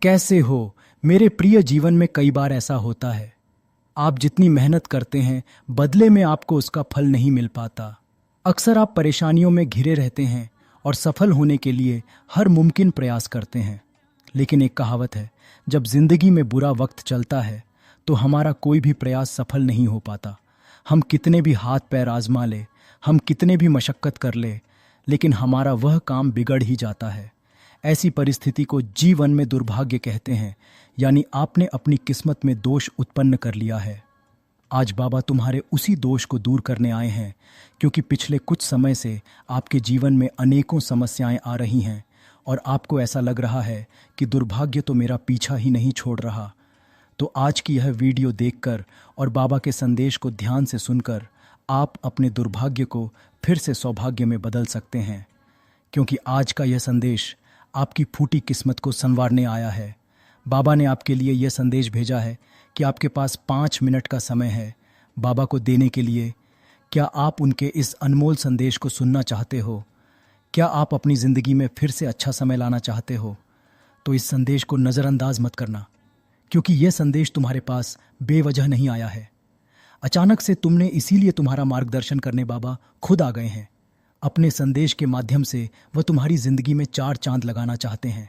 कैसे हो मेरे प्रिय। जीवन में कई बार ऐसा होता है, आप जितनी मेहनत करते हैं बदले में आपको उसका फल नहीं मिल पाता। अक्सर आप परेशानियों में घिरे रहते हैं और सफल होने के लिए हर मुमकिन प्रयास करते हैं। लेकिन एक कहावत है, जब जिंदगी में बुरा वक्त चलता है तो हमारा कोई भी प्रयास सफल नहीं हो पाता। हम कितने भी हाथ पैर आजमा ले, हम कितने भी मशक्कत कर ले, लेकिन हमारा वह काम बिगड़ ही जाता है। ऐसी परिस्थिति को जीवन में दुर्भाग्य कहते हैं, यानी आपने अपनी किस्मत में दोष उत्पन्न कर लिया है। आज बाबा तुम्हारे उसी दोष को दूर करने आए हैं, क्योंकि पिछले कुछ समय से आपके जीवन में अनेकों समस्याएं आ रही हैं और आपको ऐसा लग रहा है कि दुर्भाग्य तो मेरा पीछा ही नहीं छोड़ रहा। तो आज की यह वीडियो देखकर और बाबा के संदेश को ध्यान से सुनकर आप अपने दुर्भाग्य को फिर से सौभाग्य में बदल सकते हैं, क्योंकि आज का यह संदेश आपकी फूटी किस्मत को संवारने आया है। बाबा ने आपके लिए यह संदेश भेजा है कि आपके पास 5 मिनट का समय है बाबा को देने के लिए। क्या आप उनके इस अनमोल संदेश को सुनना चाहते हो? क्या आप अपनी ज़िंदगी में फिर से अच्छा समय लाना चाहते हो? तो इस संदेश को नज़रअंदाज मत करना, क्योंकि यह संदेश तुम्हारे पास बेवजह नहीं आया है। अचानक से तुमने इसीलिए तुम्हारा मार्गदर्शन करने बाबा खुद आ गए हैं। अपने संदेश के माध्यम से वह तुम्हारी ज़िंदगी में 4 चांद लगाना चाहते हैं।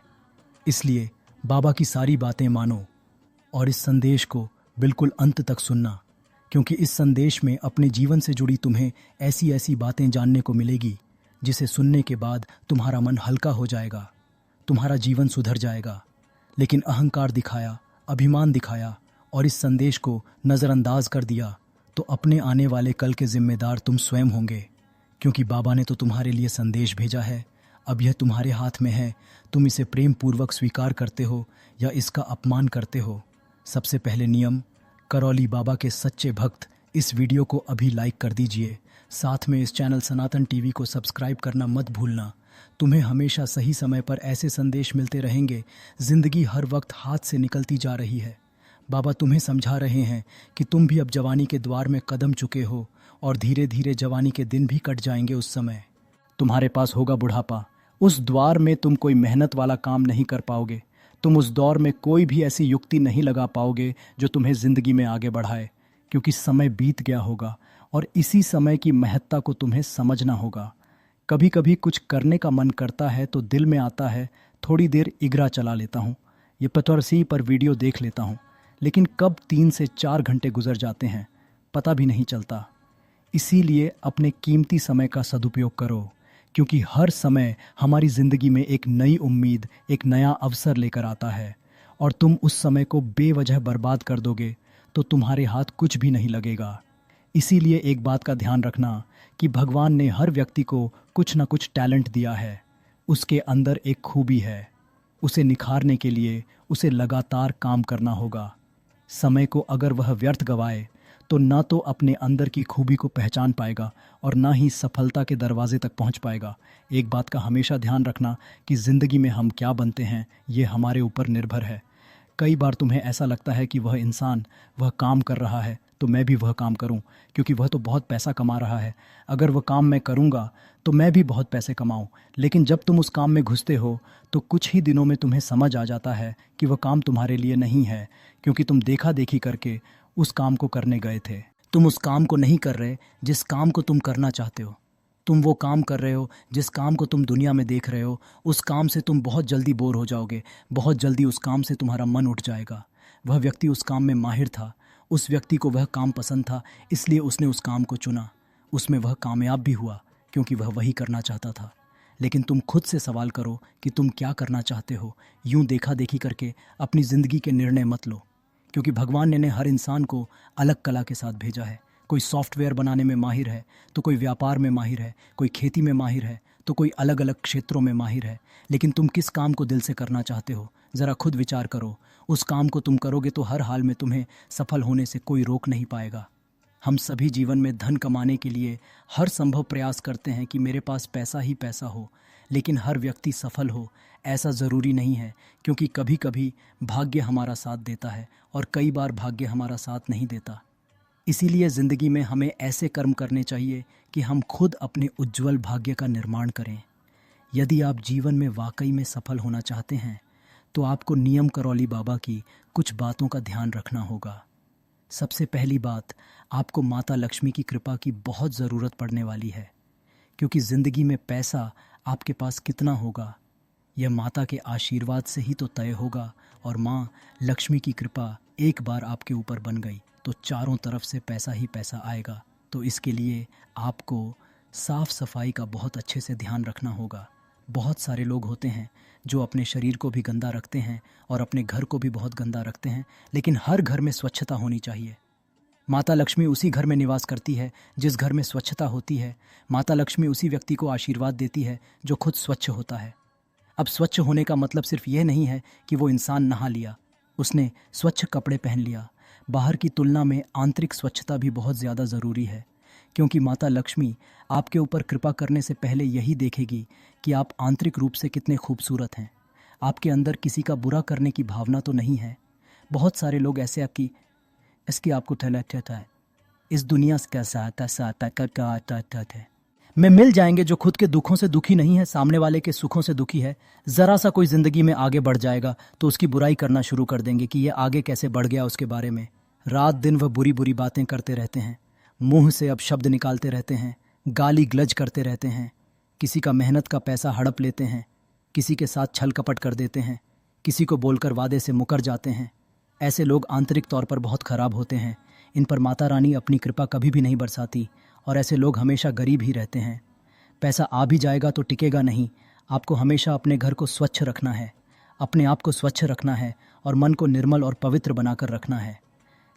इसलिए बाबा की सारी बातें मानो और इस संदेश को बिल्कुल अंत तक सुनना, क्योंकि इस संदेश में अपने जीवन से जुड़ी तुम्हें ऐसी ऐसी बातें जानने को मिलेगी जिसे सुनने के बाद तुम्हारा मन हल्का हो जाएगा, तुम्हारा जीवन सुधर जाएगा। लेकिन अहंकार दिखाया, अभिमान दिखाया और इस संदेश को नज़रअंदाज कर दिया तो अपने आने वाले कल के जिम्मेदार तुम स्वयं होंगे, क्योंकि बाबा ने तो तुम्हारे लिए संदेश भेजा है। अब यह तुम्हारे हाथ में है, तुम इसे प्रेम पूर्वक स्वीकार करते हो या इसका अपमान करते हो। सबसे पहले नियम, करौली बाबा के सच्चे भक्त इस वीडियो को अभी लाइक कर दीजिए। साथ में इस चैनल सनातन टीवी को सब्सक्राइब करना मत भूलना। तुम्हें हमेशा सही समय पर ऐसे संदेश मिलते रहेंगे। ज़िंदगी हर वक्त हाथ से निकलती जा रही है। बाबा तुम्हें समझा रहे हैं कि तुम भी अब जवानी के द्वार में कदम चुके हो और धीरे धीरे जवानी के दिन भी कट जाएंगे। उस समय तुम्हारे पास होगा बुढ़ापा। उस द्वार में तुम कोई मेहनत वाला काम नहीं कर पाओगे। तुम उस दौर में कोई भी ऐसी युक्ति नहीं लगा पाओगे जो तुम्हें ज़िंदगी में आगे बढ़ाए, क्योंकि समय बीत गया होगा और इसी समय की महत्ता को तुम्हें समझना होगा। कभी कभी कुछ करने का मन करता है तो दिल में आता है थोड़ी देर इगरा चला लेता हूँ, ये पतरसी पर वीडियो देख लेता हूँ, लेकिन कब 3 से 4 घंटे गुजर जाते हैं पता भी नहीं चलता। इसीलिए अपने कीमती समय का सदुपयोग करो, क्योंकि हर समय हमारी ज़िंदगी में एक नई उम्मीद, एक नया अवसर लेकर आता है और तुम उस समय को बेवजह बर्बाद कर दोगे तो तुम्हारे हाथ कुछ भी नहीं लगेगा। इसीलिए एक बात का ध्यान रखना कि भगवान ने हर व्यक्ति को कुछ ना कुछ टैलेंट दिया है। उसके अंदर एक खूबी है, उसे निखारने के लिए उसे लगातार काम करना होगा। समय को अगर वह व्यर्थ गवाए तो ना तो अपने अंदर की खूबी को पहचान पाएगा और ना ही सफलता के दरवाजे तक पहुंच पाएगा। एक बात का हमेशा ध्यान रखना कि ज़िंदगी में हम क्या बनते हैं ये हमारे ऊपर निर्भर है। कई बार तुम्हें ऐसा लगता है कि वह इंसान वह काम कर रहा है तो मैं भी वह काम करूं, क्योंकि वह तो बहुत पैसा कमा रहा है। अगर वह काम मैं करूंगा तो मैं भी बहुत पैसे कमाऊं। लेकिन जब तुम उस काम में घुसते हो तो कुछ ही दिनों में तुम्हें समझ आ जाता है कि वह काम तुम्हारे लिए नहीं है, क्योंकि तुम देखा देखी करके उस काम को करने गए थे। तुम उस काम को नहीं कर रहे जिस काम को तुम करना चाहते हो। तुम वो काम कर रहे हो जिस काम को तुम दुनिया में देख रहे हो। उस काम से तुम बहुत जल्दी बोर हो जाओगे, बहुत जल्दी उस काम से तुम्हारा मन उठ जाएगा। वह व्यक्ति उस काम में माहिर था, उस व्यक्ति को वह काम पसंद था, इसलिए उसने उस काम को चुना। उसमें वह कामयाब भी हुआ, क्योंकि वह वही करना चाहता था। लेकिन तुम खुद से सवाल करो कि तुम क्या करना चाहते हो। यूं देखा देखी करके अपनी ज़िंदगी के निर्णय मत लो, क्योंकि भगवान ने हर इंसान को अलग कला के साथ भेजा है। कोई सॉफ्टवेयर बनाने में माहिर है तो कोई व्यापार में माहिर है, कोई खेती में माहिर है तो कोई अलग अलग क्षेत्रों में माहिर है। लेकिन तुम किस काम को दिल से करना चाहते हो, ज़रा खुद विचार करो। उस काम को तुम करोगे तो हर हाल में तुम्हें सफल होने से कोई रोक नहीं पाएगा। हम सभी जीवन में धन कमाने के लिए हर संभव प्रयास करते हैं कि मेरे पास पैसा ही पैसा हो, लेकिन हर व्यक्ति सफल हो ऐसा ज़रूरी नहीं है, क्योंकि कभी कभी भाग्य हमारा साथ देता है और कई बार भाग्य हमारा साथ नहीं देता। इसीलिए ज़िंदगी में हमें ऐसे कर्म करने चाहिए कि हम खुद अपने उज्जवल भाग्य का निर्माण करें। यदि आप जीवन में वाकई में सफल होना चाहते हैं तो आपको नियम करौली बाबा की कुछ बातों का ध्यान रखना होगा। सबसे पहली बात, आपको माता लक्ष्मी की कृपा की बहुत ज़रूरत पड़ने वाली है, क्योंकि ज़िंदगी में पैसा आपके पास कितना होगा यह माता के आशीर्वाद से ही तो तय होगा। और माँ लक्ष्मी की कृपा एक बार आपके ऊपर बन गई तो चारों तरफ से पैसा ही पैसा आएगा। तो इसके लिए आपको साफ सफाई का बहुत अच्छे से ध्यान रखना होगा। बहुत सारे लोग होते हैं जो अपने शरीर को भी गंदा रखते हैं और अपने घर को भी बहुत गंदा रखते हैं, लेकिन हर घर में स्वच्छता होनी चाहिए। माता लक्ष्मी उसी घर में निवास करती है जिस घर में स्वच्छता होती है। माता लक्ष्मी उसी व्यक्ति को आशीर्वाद देती है जो खुद स्वच्छ होता है। अब स्वच्छ होने का मतलब सिर्फ यह नहीं है कि वो इंसान नहा लिया, उसने स्वच्छ कपड़े पहन लिया। बाहर की तुलना में आंतरिक स्वच्छता भी बहुत ज़्यादा ज़रूरी है, क्योंकि माता लक्ष्मी आपके ऊपर कृपा करने से पहले यही देखेगी कि आप आंतरिक रूप से कितने खूबसूरत हैं। आपके अंदर किसी का बुरा करने की भावना तो नहीं है। बहुत सारे लोग ऐसे इसकी आपको ठहता है इस दुनिया का साथ में मिल जाएंगे जो खुद के दुखों से दुखी नहीं है, सामने वाले के सुखों से दुखी है। ज़रा सा कोई ज़िंदगी में आगे बढ़ जाएगा तो उसकी बुराई करना शुरू कर देंगे कि ये आगे कैसे बढ़ गया उसके बारे में। रात दिन वह बुरी बुरी बातें करते रहते हैं, मुंह से अब शब्द निकालते रहते हैं, गाली गलज करते रहते हैं, किसी का मेहनत का पैसा हड़प लेते हैं, किसी के साथ छल कपट कर देते हैं, किसी को बोलकर वादे से मुकर जाते हैं। ऐसे लोग आंतरिक तौर पर बहुत ख़राब होते हैं। इन पर माता रानी अपनी कृपा कभी भी नहीं बरसाती और ऐसे लोग हमेशा गरीब ही रहते हैं। पैसा आ भी जाएगा तो टिकेगा नहीं। आपको हमेशा अपने घर को स्वच्छ रखना है, अपने आप को स्वच्छ रखना है और मन को निर्मल और पवित्र बनाकर रखना है।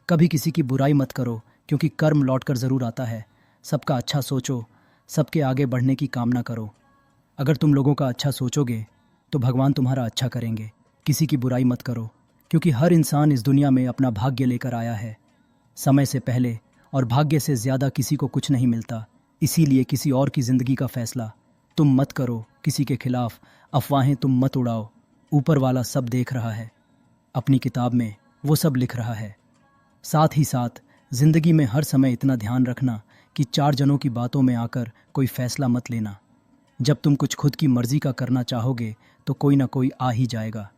कभी किसी की बुराई मत करो, क्योंकि कर्म लौट कर ज़रूर आता है। सबका अच्छा सोचो, सबके आगे बढ़ने की कामना करो। अगर तुम लोगों का अच्छा सोचोगे तो भगवान तुम्हारा अच्छा करेंगे। किसी की बुराई मत करो, क्योंकि हर इंसान इस दुनिया में अपना भाग्य लेकर आया है समय से पहले, और भाग्य से ज़्यादा किसी को कुछ नहीं मिलता। इसीलिए किसी और की ज़िंदगी का फैसला तुम मत करो। किसी के खिलाफ अफवाहें तुम मत उड़ाओ। ऊपर वाला सब देख रहा है, अपनी किताब में वो सब लिख रहा है। साथ ही साथ ज़िंदगी में हर समय इतना ध्यान रखना कि चार जनों की बातों में आकर कोई फ़ैसला मत लेना। जब तुम कुछ खुद की मर्ज़ी का करना चाहोगे तो कोई ना कोई आ ही जाएगा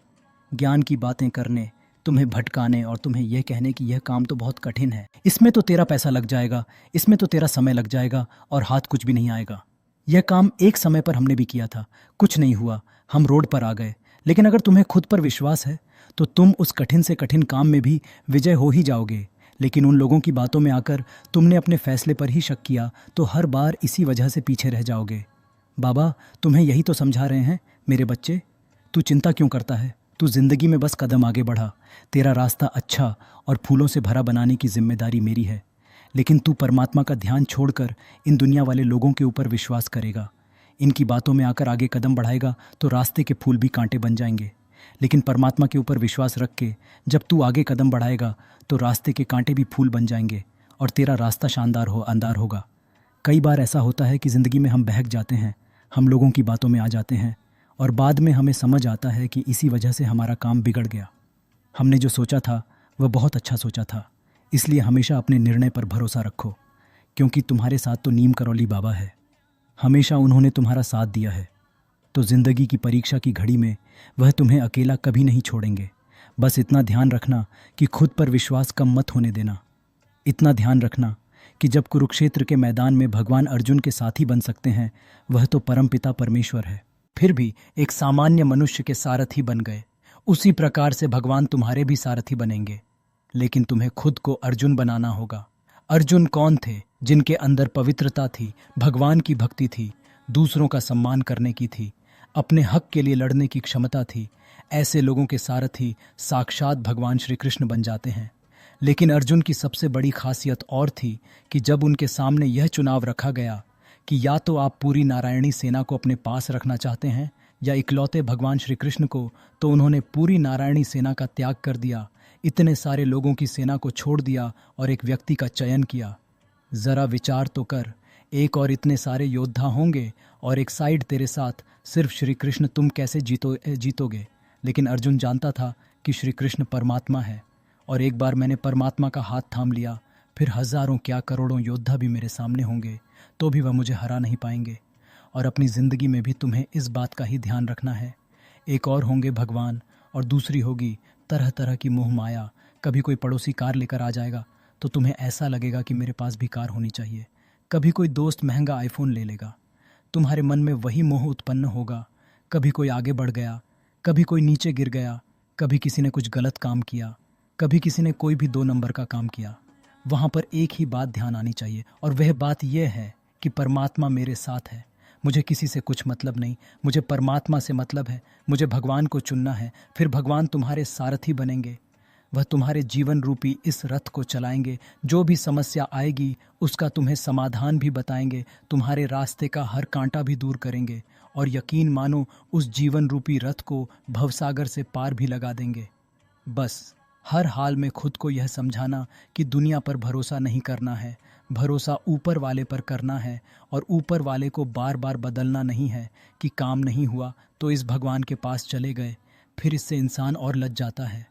ज्ञान की बातें करने, तुम्हें भटकाने और तुम्हें यह कहने कि यह काम तो बहुत कठिन है, इसमें तो तेरा पैसा लग जाएगा, इसमें तो तेरा समय लग जाएगा और हाथ कुछ भी नहीं आएगा। यह काम एक समय पर हमने भी किया था, कुछ नहीं हुआ, हम रोड पर आ गए। लेकिन अगर तुम्हें खुद पर विश्वास है तो तुम उस कठिन से कठिन काम में भी विजय हो ही जाओगे। लेकिन उन लोगों की बातों में आकर तुमने अपने फैसले पर ही शक किया तो हर बार इसी वजह से पीछे रह जाओगे। बाबा तुम्हें यही तो समझा रहे हैं, मेरे बच्चे, तू चिंता क्यों करता है? तू जिंदगी में बस कदम आगे बढ़ा। तेरा रास्ता अच्छा और फूलों से भरा बनाने की जिम्मेदारी मेरी है। लेकिन तू परमात्मा का ध्यान छोड़कर इन दुनिया वाले लोगों के ऊपर विश्वास करेगा, इनकी बातों में आकर आगे कदम बढ़ाएगा तो रास्ते के फूल भी कांटे बन जाएंगे। लेकिन परमात्मा के ऊपर विश्वास रख के जब तू आगे कदम बढ़ाएगा तो रास्ते के कांटे भी फूल बन जाएंगे और तेरा रास्ता शानदार अंदार होगा। कई बार ऐसा होता है कि ज़िंदगी में हम बहक जाते हैं, हम लोगों की बातों में आ जाते हैं और बाद में हमें समझ आता है कि इसी वजह से हमारा काम बिगड़ गया। हमने जो सोचा था वह बहुत अच्छा सोचा था। इसलिए हमेशा अपने निर्णय पर भरोसा रखो, क्योंकि तुम्हारे साथ तो नीम करौली बाबा है, हमेशा उन्होंने तुम्हारा साथ दिया है। तो ज़िंदगी की परीक्षा की घड़ी में वह तुम्हें अकेला कभी नहीं छोड़ेंगे। बस इतना ध्यान रखना कि खुद पर विश्वास कम मत होने देना। इतना ध्यान रखना कि जब कुरुक्षेत्र के मैदान में भगवान अर्जुन के साथी बन सकते हैं, वह तो परमपिता परमेश्वर है, फिर भी एक सामान्य मनुष्य के सारथी बन गए। उसी प्रकार से भगवान तुम्हारे भी सारथी बनेंगे। लेकिन तुम्हें खुद को अर्जुन बनाना होगा। अर्जुन कौन थे? जिनके अंदर पवित्रता थी, भगवान की भक्ति थी, दूसरों का सम्मान करने की थी, अपने हक के लिए लड़ने की क्षमता थी। ऐसे लोगों के सारथी साक्षात भगवान श्री कृष्ण बन जाते हैं। लेकिन अर्जुन की सबसे बड़ी खासियत और थी कि जब उनके सामने यह चुनाव रखा गया कि या तो आप पूरी नारायणी सेना को अपने पास रखना चाहते हैं या इकलौते भगवान श्री कृष्ण को, तो उन्होंने पूरी नारायणी सेना का त्याग कर दिया, इतने सारे लोगों की सेना को छोड़ दिया और एक व्यक्ति का चयन किया। ज़रा विचार तो कर, एक और इतने सारे योद्धा होंगे और एक साइड तेरे साथ सिर्फ श्री कृष्ण, तुम कैसे जीतोगे? लेकिन अर्जुन जानता था कि श्री कृष्ण परमात्मा है और एक बार मैंने परमात्मा का हाथ थाम लिया, फिर हजारों क्या करोड़ों योद्धा भी मेरे सामने होंगे तो भी वह मुझे हरा नहीं पाएंगे। और अपनी ज़िंदगी में भी तुम्हें इस बात का ही ध्यान रखना है, एक और होंगे भगवान और दूसरी होगी तरह तरह की मोह माया। कभी कोई पड़ोसी कार लेकर आ जाएगा तो तुम्हें ऐसा लगेगा कि मेरे पास भी कार होनी चाहिए। कभी कोई दोस्त महंगा आईफोन ले लेगा, तुम्हारे मन में वही मोह उत्पन्न होगा। कभी कोई आगे बढ़ गया, कभी कोई नीचे गिर गया, कभी किसी ने कुछ गलत काम किया, कभी किसी ने कोई भी 2 नंबर का काम किया। वहाँ पर एक ही बात ध्यान आनी चाहिए, और वह बात यह है कि परमात्मा मेरे साथ है। मुझे किसी से कुछ मतलब नहीं, मुझे परमात्मा से मतलब है। मुझे भगवान को चुनना है, फिर भगवान तुम्हारे सारथी बनेंगे। वह तुम्हारे जीवन रूपी इस रथ को चलाएंगे। जो भी समस्या आएगी उसका तुम्हें समाधान भी बताएंगे, तुम्हारे रास्ते का हर कांटा भी दूर करेंगे, और यकीन मानो उस जीवन रूपी रथ को भवसागर से पार भी लगा देंगे। बस हर हाल में खुद को यह समझाना कि दुनिया पर भरोसा नहीं करना है, भरोसा ऊपर वाले पर करना है, और ऊपर वाले को बार बार बदलना नहीं है कि काम नहीं हुआ तो इस भगवान के पास चले गए। फिर इससे इंसान और लज जाता है।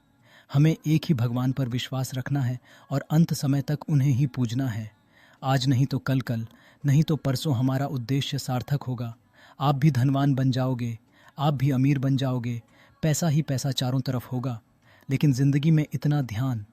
हमें एक ही भगवान पर विश्वास रखना है और अंत समय तक उन्हें ही पूजना है। आज नहीं तो कल, कल नहीं तो परसों हमारा उद्देश्य सार्थक होगा। आप भी धनवान बन जाओगे, आप भी अमीर बन जाओगे, पैसा ही पैसा चारों तरफ होगा। लेकिन ज़िंदगी में इतना ध्यान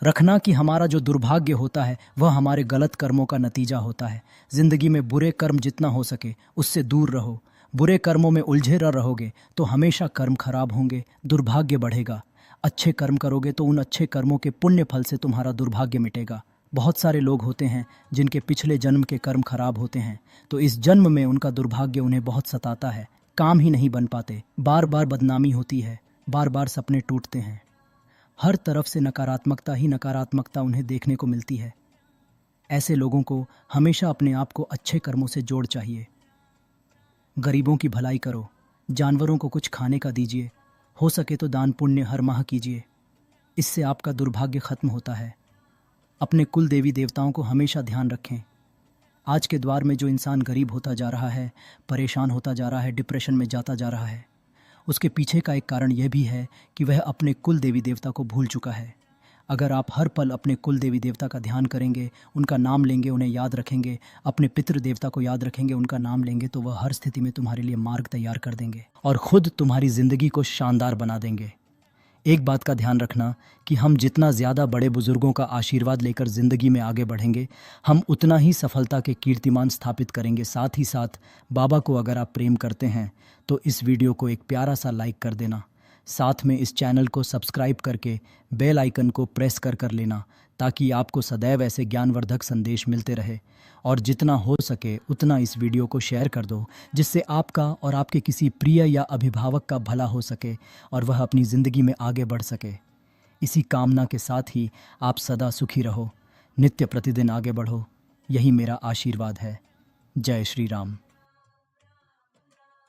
रखना कि हमारा जो दुर्भाग्य होता है वह हमारे गलत कर्मों का नतीजा होता है। ज़िंदगी में बुरे कर्म जितना हो सके उससे दूर रहो। बुरे कर्मों में उलझे रहोगे तो हमेशा कर्म खराब होंगे, दुर्भाग्य बढ़ेगा। अच्छे कर्म करोगे तो उन अच्छे कर्मों के पुण्य फल से तुम्हारा दुर्भाग्य मिटेगा। बहुत सारे लोग होते हैं जिनके पिछले जन्म के कर्म खराब होते हैं, तो इस जन्म में उनका दुर्भाग्य उन्हें बहुत सताता है। काम ही नहीं बन पाते, बार बार बदनामी होती है, बार बार सपने टूटते हैं। हर तरफ से नकारात्मकता ही नकारात्मकता उन्हें देखने को मिलती है। ऐसे लोगों को हमेशा अपने आप को अच्छे कर्मों से जोड़ चाहिए। गरीबों की भलाई करो, जानवरों को कुछ खाने का दीजिए, हो सके तो दान पुण्य हर माह कीजिए। इससे आपका दुर्भाग्य खत्म होता है। अपने कुल देवी देवताओं को हमेशा ध्यान रखें। आज के द्वार में जो इंसान गरीब होता जा रहा है, परेशान होता जा रहा है, डिप्रेशन में जाता जा रहा है, उसके पीछे का एक कारण यह भी है कि वह अपने कुल देवी देवता को भूल चुका है। अगर आप हर पल अपने कुल देवी देवता का ध्यान करेंगे, उनका नाम लेंगे, उन्हें याद रखेंगे, अपने पितृ देवता को याद रखेंगे, उनका नाम लेंगे, तो वह हर स्थिति में तुम्हारे लिए मार्ग तैयार कर देंगे और खुद तुम्हारी ज़िंदगी को शानदार बना देंगे। एक बात का ध्यान रखना कि हम जितना ज़्यादा बड़े बुज़ुर्गों का आशीर्वाद लेकर ज़िंदगी में आगे बढ़ेंगे, हम उतना ही सफलता के कीर्तिमान स्थापित करेंगे। साथ ही साथ बाबा को अगर आप प्रेम करते हैं तो इस वीडियो को एक प्यारा सा लाइक कर देना। साथ में इस चैनल को सब्सक्राइब करके बेल आइकन को प्रेस कर लेना, ताकि आपको सदैव ऐसे ज्ञानवर्धक संदेश मिलते रहे। और जितना हो सके उतना इस वीडियो को शेयर कर दो, जिससे आपका और आपके किसी प्रिय या अभिभावक का भला हो सके और वह अपनी ज़िंदगी में आगे बढ़ सके। इसी कामना के साथ ही आप सदा सुखी रहो, नित्य प्रतिदिन आगे बढ़ो, यही मेरा आशीर्वाद है। जय श्री राम।